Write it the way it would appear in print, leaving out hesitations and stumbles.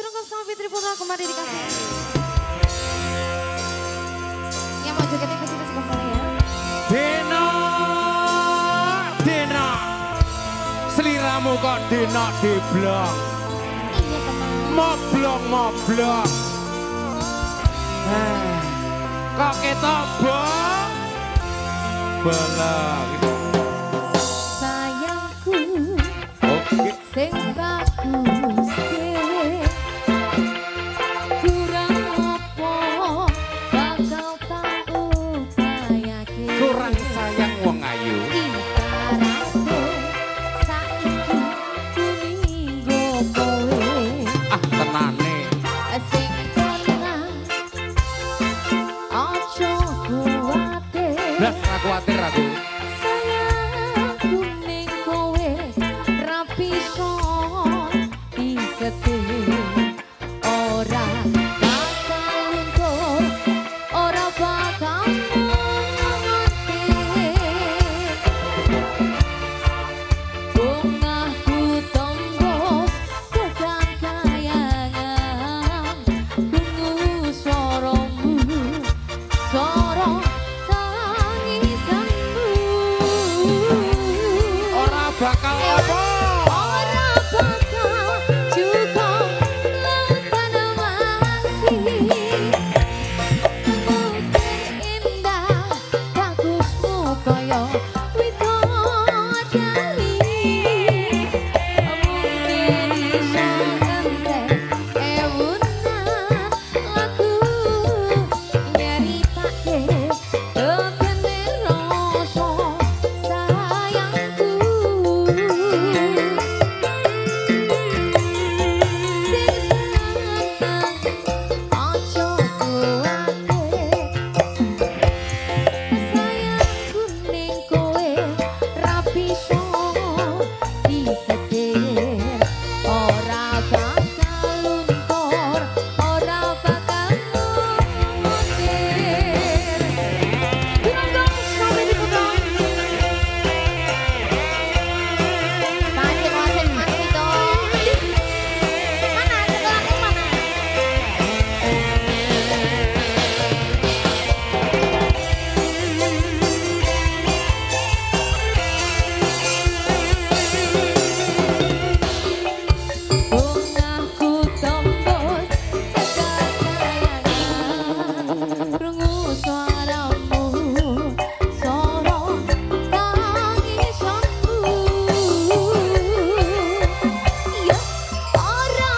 lengkap sama Fitri Putra kembali dikasih. Yang mau joget ikut kita kembali ya. Dena, Dena, seliramu kok Dena diblong. Iya teman. Moblong. Kok kita bong? Belong. Sayangku, Oke. sing bagus dhewe. Kurang apa bakal tak upayake. Kurang sayang wong ayu. Ibaratke saiki kuning yo kowe. Ah tenane. Sing tenang aja kuwatir. Lah ra kuwatir aku. Sayangku ning kowe rapi son disetir. Ora bakal luntur, ora bakal ngerti. Bungahku tembus tekan kayangan. Krungu swaramu, swara tangisanmu. Ora bakal apa? Ora bakal juga lautan masih. Mungkin indah bagusmu kaya widodari. Mungkin iso entek ewunan lagu nyeritake begene rasa sayangku. Bungahku tembus tekan kayangan. Krungu swaramu, swara tangisanmu. Ya ora